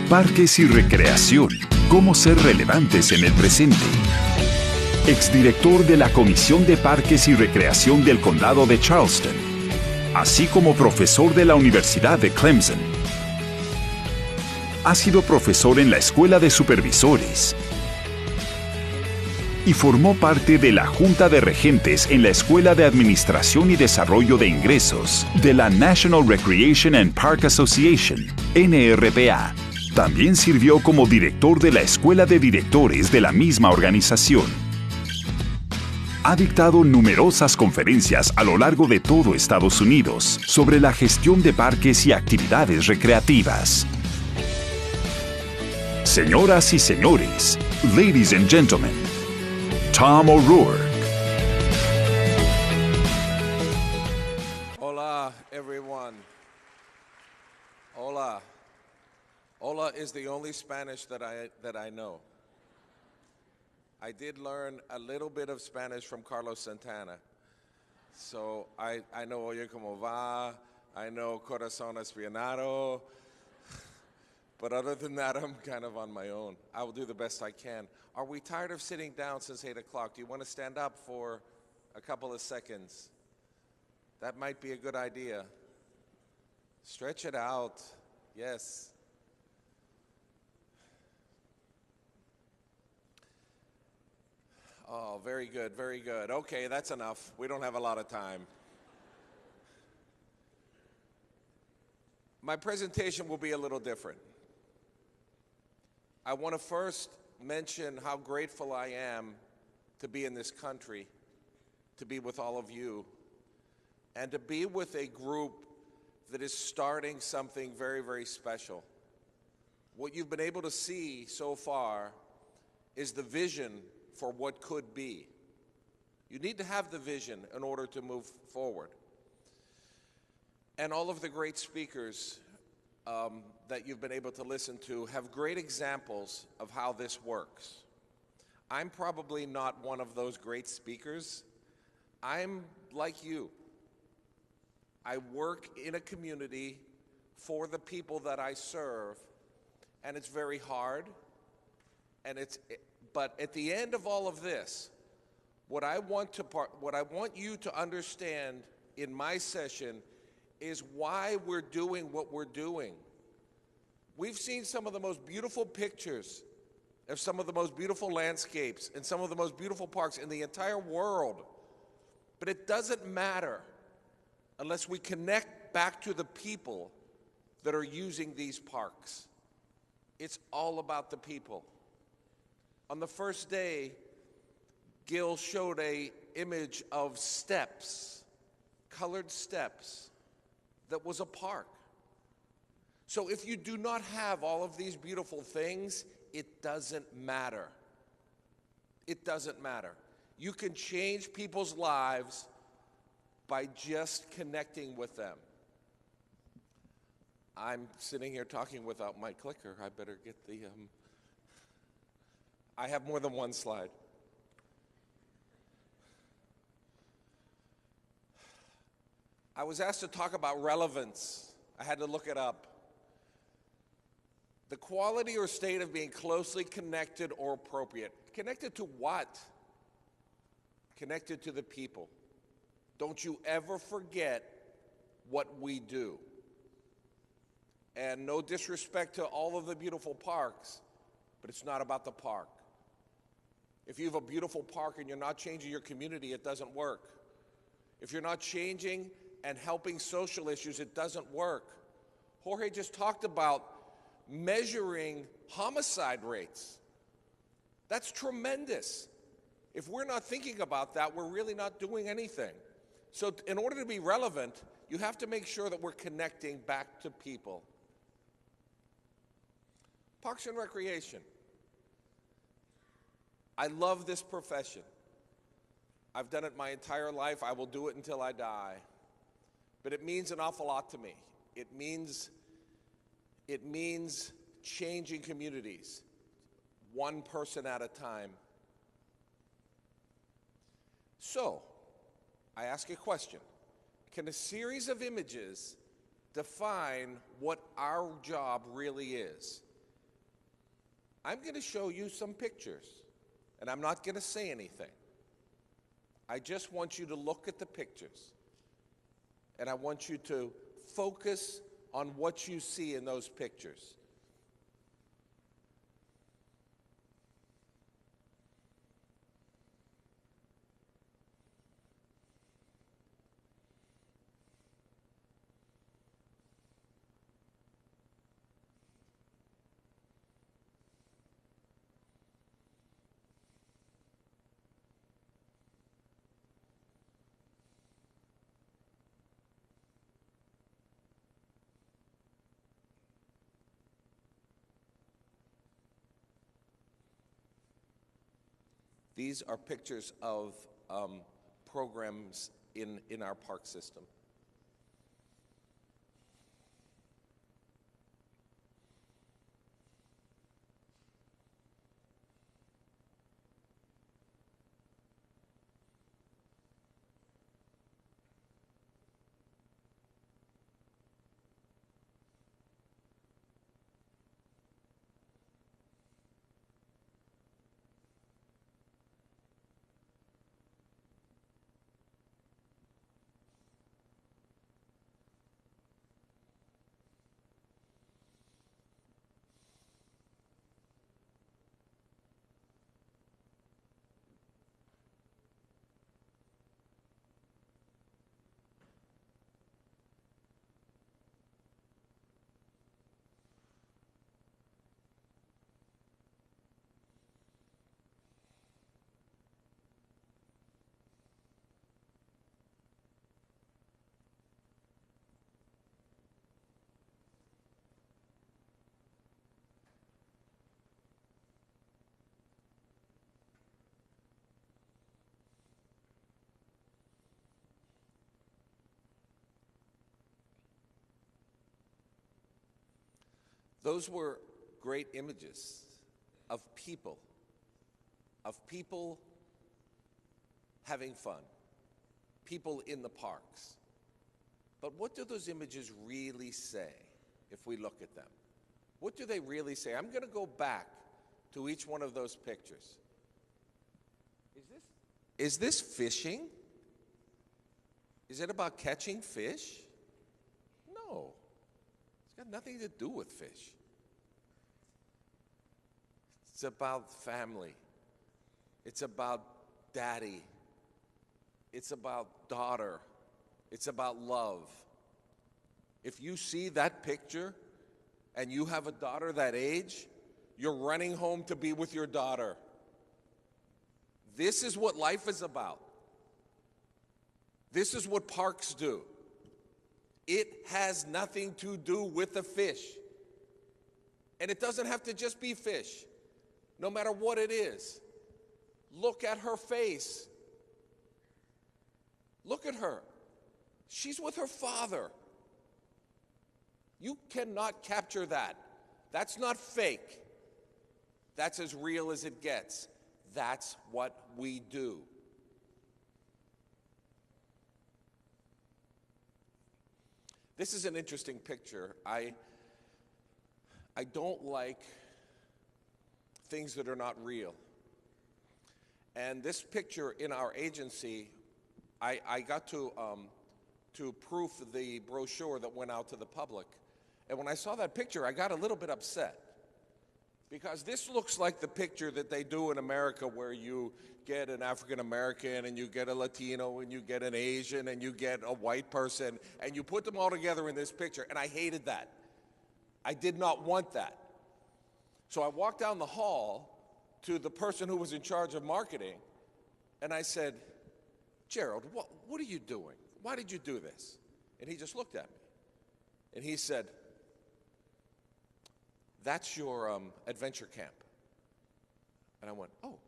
Parques y Recreación. Cómo ser relevantes en el presente. Exdirector de la Comisión de Parques y Recreación del Condado de Charleston, así como profesor de la Universidad de Clemson. Ha sido profesor en la Escuela de Supervisores y formó parte de la Junta de Regentes en la Escuela de Administración y Desarrollo de Ingresos de la National Recreation and Park Association, NRPA. También sirvió como director de la Escuela de Directores de la misma organización. Ha dictado numerosas conferencias a lo largo de todo Estados Unidos sobre la gestión de parques y actividades recreativas. Señoras y señores, ladies and gentlemen, Tom O'Rourke. Hola, everyone. Hola. Hola is the only Spanish that I know. I did learn a little bit of Spanish from Carlos Santana. So I know Oye Como Va, I know Corazón Espionado, but other than that, I'm kind of on my own. I will do the best I can. Are we tired of sitting down since 8 o'clock? Do you want to stand up for a couple of seconds? That might be a good idea. Stretch it out. Yes. Oh, very good, very good. Okay, that's enough. We don't have a lot of time. My presentation will be a little different. I want to first mention how grateful I am to be in this country, to be with all of you, and to be with a group that is starting something very, very special. What you've been able to see so far is the vision for what could be. You need to have the vision in order to move forward. And all of the great speakers that you've been able to listen to have great examples of how this works. I'm probably not one of those great speakers. I'm like you. I work in a community for the people that I serve, and it's very hard, but at the end of all of this, what I want you to understand in my session is why we're doing what we're doing. We've seen some of the most beautiful pictures of some of the most beautiful landscapes and some of the most beautiful parks in the entire world, but it doesn't matter unless we connect back to the people that are using these parks. It's all about the people. On the first day, Gil showed an image of steps, colored steps, that was a park. So if you do not have all of these beautiful things, it doesn't matter. It doesn't matter. You can change people's lives by just connecting with them. I'm sitting here talking without my clicker. I better get the... I have more than one slide. I was asked to talk about relevance. I had to look it up. The quality or state of being closely connected or appropriate. Connected to what? Connected to the people. Don't you ever forget what we do. And no disrespect to all of the beautiful parks, but it's not about the park. If you have a beautiful park and you're not changing your community, it doesn't work. If you're not changing and helping social issues, it doesn't work. Jorge just talked about measuring homicide rates. That's tremendous. If we're not thinking about that, we're really not doing anything. So in order to be relevant, you have to make sure that we're connecting back to people. Parks and Recreation. I love this profession. I've done it my entire life. I will do it until I die. But it means an awful lot to me. It means changing communities, one person at a time. So, I ask a question. Can a series of images define what our job really is? I'm going to show you some pictures, and I'm not going to say anything. I just want you to look at the pictures, and I want you to focus on what you see in those pictures. These are pictures of programs in our park system. Those were great images of people having fun, people in the parks. But what do those images really say if we look at them? What do they really say? I'm going to go back to each one of those pictures. Is this fishing? Is it about catching fish? No. It's got nothing to do with fish. It's about family. It's about daddy. It's about daughter. It's about love. If you see that picture and you have a daughter that age, you're running home to be with your daughter. This is what life is about. This is what parks do. It has nothing to do with the fish. And it doesn't have to just be fish, no matter what it is. Look at her face. Look at her. She's with her father. You cannot capture that. That's not fake. That's as real as it gets. That's what we do. This is an interesting picture. I don't like things that are not real. And this picture in our agency, I got to proof the brochure that went out to the public. And when I saw that picture, I got a little bit upset. Because this looks like the picture that they do in America where you get an African American and you get a Latino and you get an Asian and you get a white person and you put them all together in this picture. And I hated that. I did not want that. So I walked down the hall to the person who was in charge of marketing and I said, Gerald, what are you doing? Why did you do this? And he just looked at me and he said, that's your adventure camp. And I went, oh,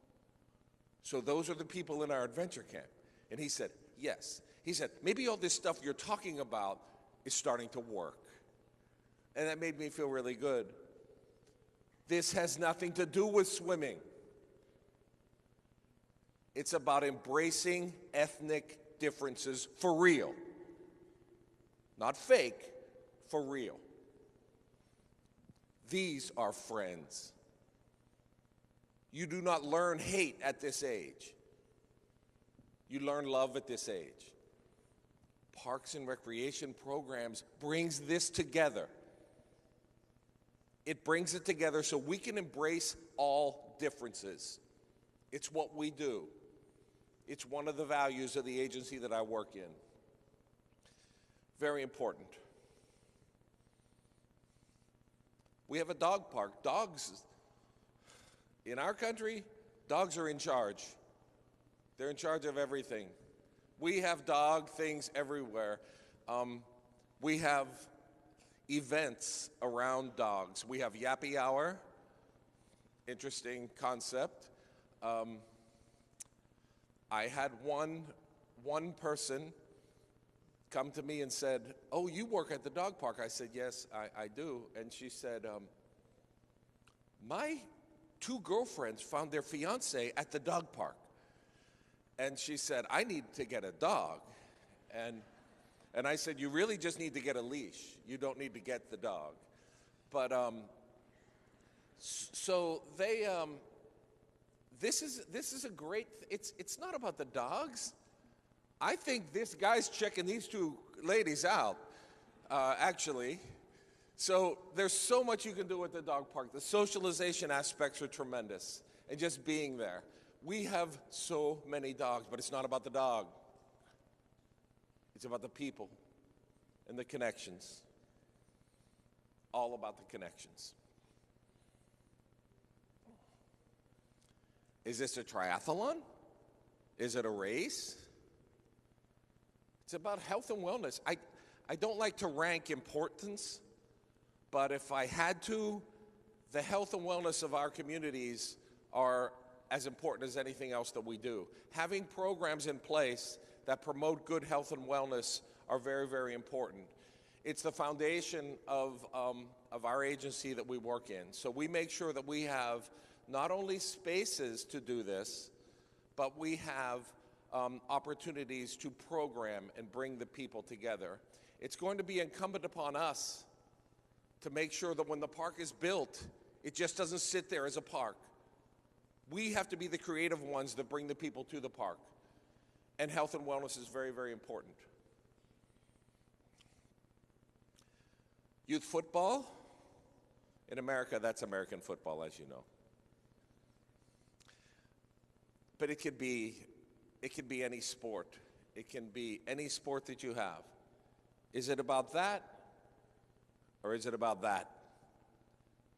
so those are the people in our adventure camp? And he said, yes. He said, maybe all this stuff you're talking about is starting to work. And that made me feel really good. This has nothing to do with swimming. It's about embracing ethnic differences for real. Not fake, for real. These are friends. You do not learn hate at this age. You learn love at this age. Parks and Recreation programs brings this together. It brings it together so we can embrace all differences. It's what we do. It's one of the values of the agency that I work in. Very important. We have a dog park. Dogs, in our country, dogs are in charge. They're in charge of everything. We have dog things everywhere. We have events around dogs. We have Yappy Hour, interesting concept. I had one person come to me and said, "Oh, you work at the dog park?" I said, "Yes, I do." And she said, "My 2 girlfriends found their fiance at the dog park." And she said, "I need to get a dog." And I said, "You really just need to get a leash. You don't need to get the dog." But so they this is a great. It's not about the dogs. I think this guy's checking these 2 ladies out, actually. So there's so much you can do at the dog park. The socialization aspects are tremendous, and just being there. We have so many dogs, but it's not about the dog. It's about the people and the connections. All about the connections. Is this a triathlon? Is it a race? It's about health and wellness. I don't like to rank importance, but if I had to, the health and wellness of our communities are as important as anything else that we do. Having programs in place that promote good health and wellness are very, very important. It's the foundation of our agency that we work in. So we make sure that we have not only spaces to do this, but we have opportunities to program and bring the people together. It's going to be incumbent upon us to make sure that when the park is built, it just doesn't sit there as a park. We have to be the creative ones that bring the people to the park. And health and wellness is very, very important. Youth football. In America, that's American football, as you know. But it could be any sport. It can be any sport that you have. Is it about that, or is it about that?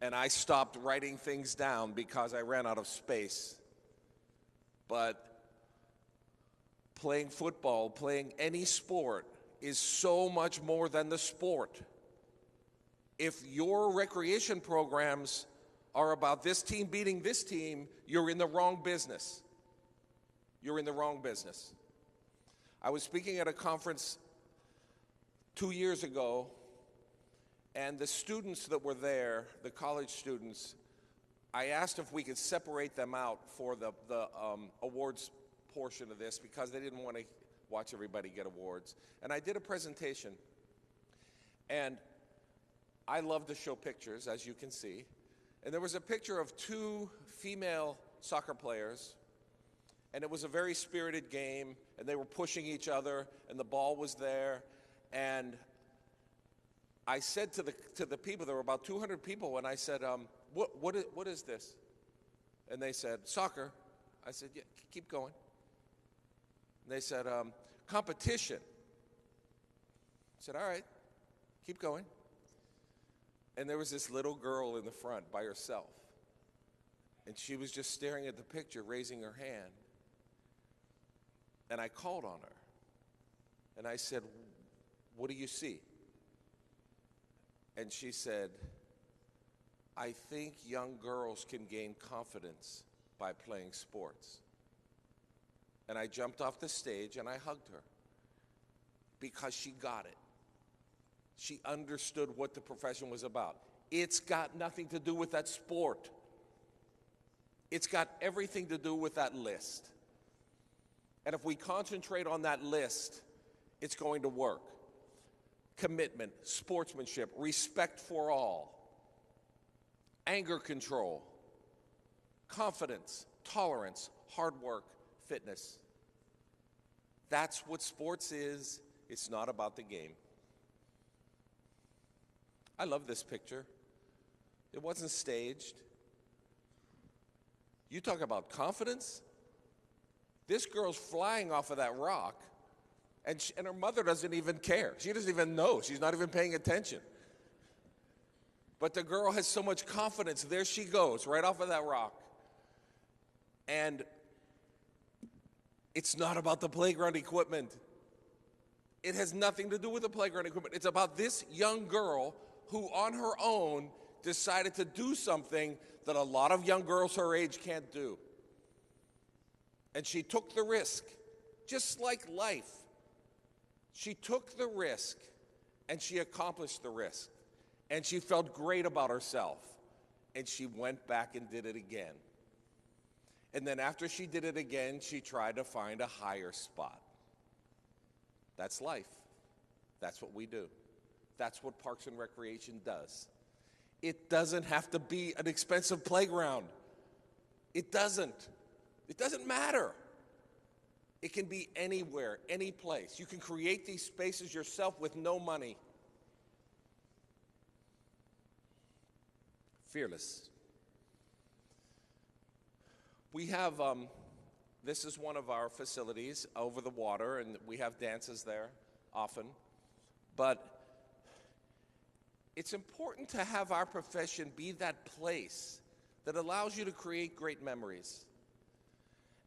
And I stopped writing things down because I ran out of space. But playing football, playing any sport, is so much more than the sport. If your recreation programs are about this team beating this team, you're in the wrong business. You're in the wrong business. I was speaking at a conference 2 years ago, and the students that were there, the college students, I asked if we could separate them out for the awards portion of this because they didn't want to watch everybody get awards. And I did a presentation, and I love to show pictures, as you can see. And there was a picture of 2 female soccer players, and it was a very spirited game, and they were pushing each other, and the ball was there. And I said to the people, there were about 200 people, and I said, what is this? And they said, soccer. I said, yeah, keep going. And they said, competition. I said, all right, keep going. And there was this little girl in the front by herself. And she was just staring at the picture, raising her hand. And I called on her. And I said, what do you see? And she said, I think young girls can gain confidence by playing sports. And I jumped off the stage and I hugged her because she got it. She understood what the profession was about. It's got nothing to do with that sport. It's got everything to do with that list. And if we concentrate on that list, it's going to work. Commitment, sportsmanship, respect for all, anger control, confidence, tolerance, hard work, fitness. That's what sports is. It's not about the game. I love this picture. It wasn't staged. You talk about confidence? This girl's flying off of that rock, and her mother doesn't even care. She doesn't even know. She's not even paying attention. But the girl has so much confidence. There she goes, right off of that rock. And it's not about the playground equipment. It has nothing to do with the playground equipment. It's about this young girl who, on her own, decided to do something that a lot of young girls her age can't do. And she took the risk, just like life. She took the risk, and she accomplished the risk. And she felt great about herself. And she went back and did it again. And then after she did it again, she tried to find a higher spot. That's life. That's what we do. That's what Parks and Recreation does. It doesn't have to be an expensive playground. It doesn't. It doesn't matter. It can be anywhere, any place. You can create these spaces yourself with no money. Fearless. We have, this is one of our facilities over the water, and we have dances there often. But it's important to have our profession be that place that allows you to create great memories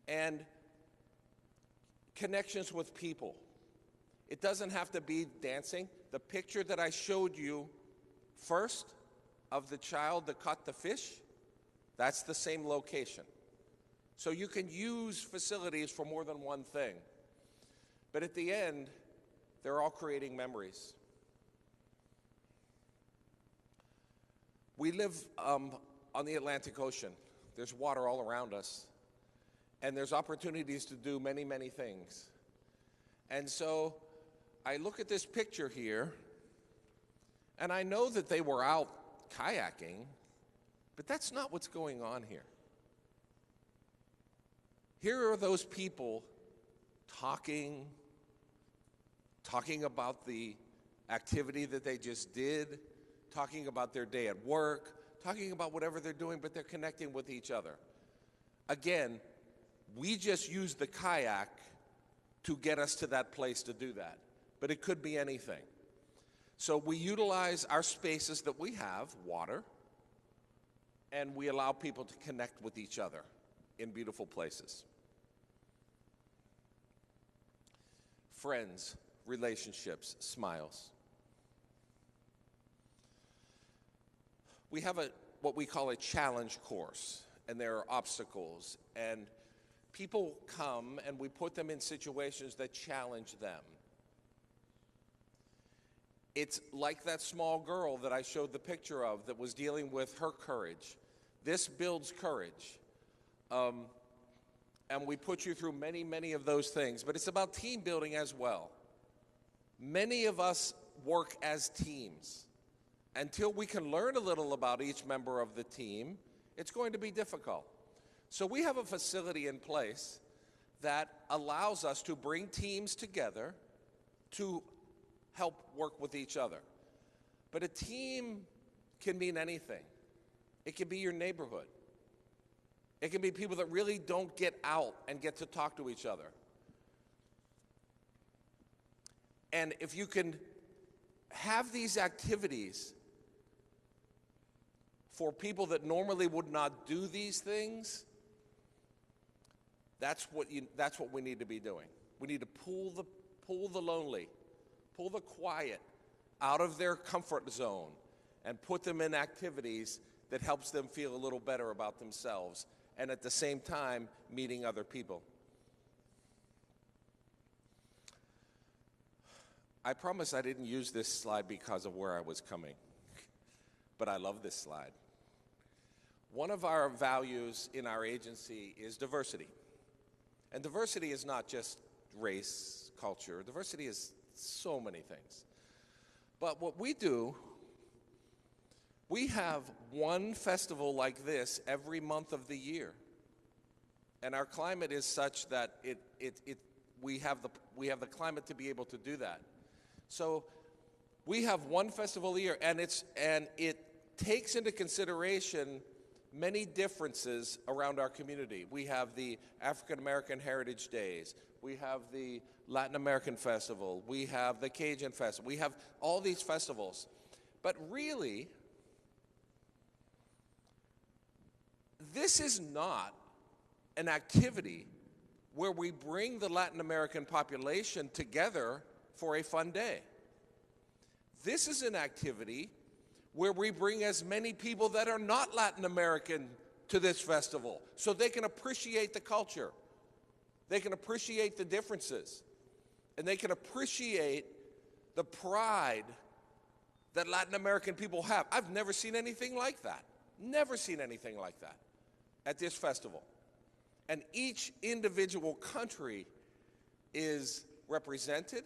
and connections with people. It doesn't have to be dancing. The picture that I showed you first of the child that caught the fish, that's the same location. So you can use facilities for more than one thing. But at the end, they're all creating memories. We live on the Atlantic Ocean. There's water all around us. And there's opportunities to do many, many things. And so I look at this picture here, and I know that they were out kayaking, but that's not what's going on here. Here are those people talking about the activity that they just did, talking about their day at work, talking about whatever they're doing, but they're connecting with each other. Again, we just use the kayak to get us to that place to do that, but it could be anything. So we utilize our spaces that we have, water, and we allow people to connect with each other in beautiful places. Friends, relationships, smiles. We have what we call a challenge course, and there are obstacles, and people come and we put them in situations that challenge them. It's like that small girl that I showed the picture of that was dealing with her courage. This builds courage. And we put you through many, many of those things, but it's about team building as well. Many of us work as teams. Until we can learn a little about each member of the team, it's going to be difficult. So we have a facility in place that allows us to bring teams together to help work with each other. But a team can mean anything. It can be your neighborhood. It can be people that really don't get out and get to talk to each other. And if you can have these activities for people that normally would not do these things, that's what we need to be doing. We need to pull the lonely, pull the quiet out of their comfort zone and put them in activities that helps them feel a little better about themselves and at the same time meeting other people. I promise I didn't use this slide because of where I was coming, but I love this slide. One of our values in our agency is diversity. And diversity is not just race, culture. Diversity is so many things. But what we do, We have one festival like this every month of the year. And our climate is such that we have the climate to be able to do that. So we have one festival a year, and it takes into consideration many differences around our community. We have the African American Heritage Days. We have the Latin American Festival. We have the Cajun Festival. We have all these festivals. But really, this is not an activity where we bring the Latin American population together for a fun day. This is an activity where we bring as many people that are not Latin American to this festival so they can appreciate the culture. They can appreciate the differences. And they can appreciate the pride that Latin American people have. I've never seen anything like that. Never seen anything like that at this festival. And each individual country is represented,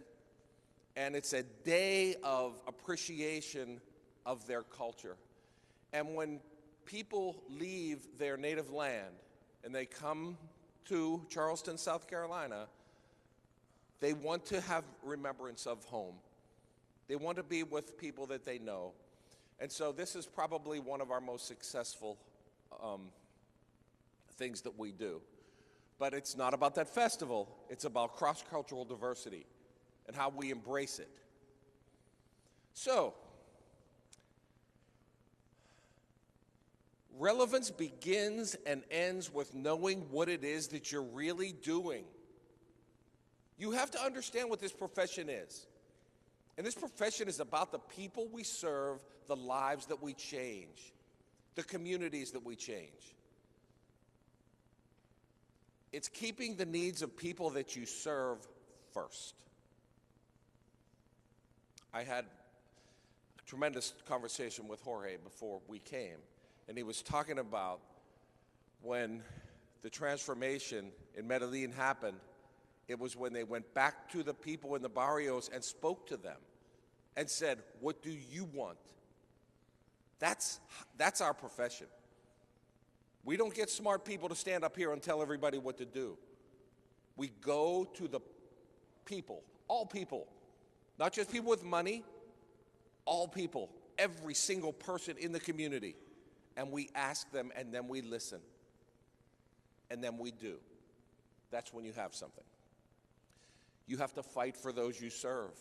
and it's a day of appreciation of their culture. And when people leave their native land and they come to Charleston, South Carolina, they want to have remembrance of home. They want to be with people that they know. And so this is probably one of our most successful things that we do. But it's not about that festival. It's about cross-cultural diversity and how we embrace it. So, relevance begins and ends with knowing what it is that you're really doing. You have to understand what this profession is. And this profession is about the people we serve, the lives that we change, the communities that we change. It's keeping the needs of people that you serve first. I had a tremendous conversation with Jorge before we came, and he was talking about when the transformation in Medellin happened. It was when they went back to the people in the barrios and spoke to them and said, "What do you want?" That's our profession. We don't get smart people to stand up here and tell everybody what to do. We go to the people, all people, not just people with money, all people, every single person in the community, and we ask them, and then we listen, and then we do. That's when you have something. You have to fight for those you serve.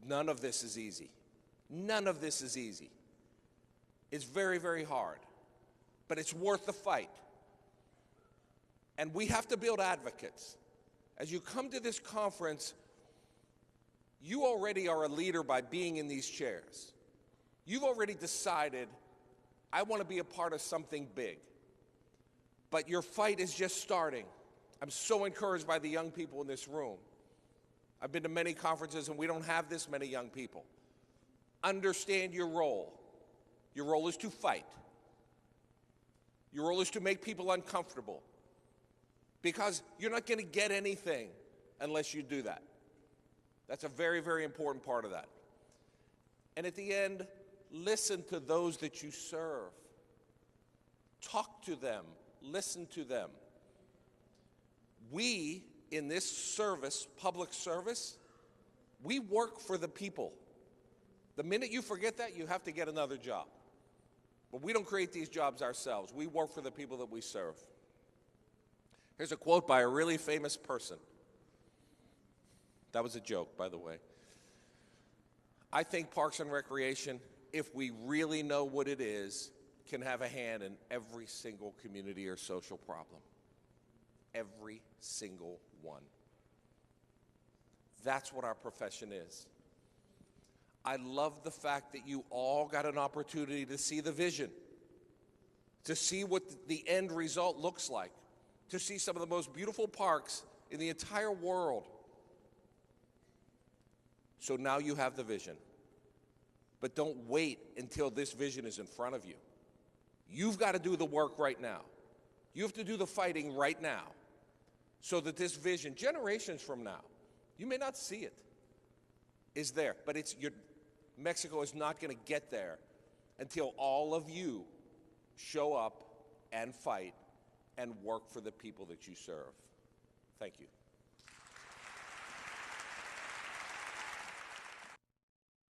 None of this is easy. None of this is easy. It's very, very hard, but it's worth the fight. And we have to build advocates. As you come to this conference, you already are a leader by being in these chairs. You've already decided, I want to be a part of something big. But your fight is just starting. I'm so encouraged by the young people in this room. I've been to many conferences and we don't have this many young people. Understand your role. Your role is to fight. Your role is to make people uncomfortable. Because you're not going to get anything unless you do that. That's a very, very important part of that. And at the end, listen to those that you serve. Talk to them. Listen to them. We, in this service, public service, we work for the people. The minute you forget that, you have to get another job. But we don't create these jobs ourselves. We work for the people that we serve. Here's a quote by a really famous person. That was a joke, by the way. I think Parks and Recreation, if we really know what it is, can have a hand in every single community or social problem. Every single one. That's what our profession is. I love the fact that you all got an opportunity to see the vision, to see what the end result looks like, to see some of the most beautiful parks in the entire world. So now you have the vision. But don't wait until this vision is in front of you. You've got to do the work right now. You have to do the fighting right now so that this vision, generations from now, you may not see it, is there. But Mexico is not going to get there until all of you show up and fight and work for the people that you serve. Thank you.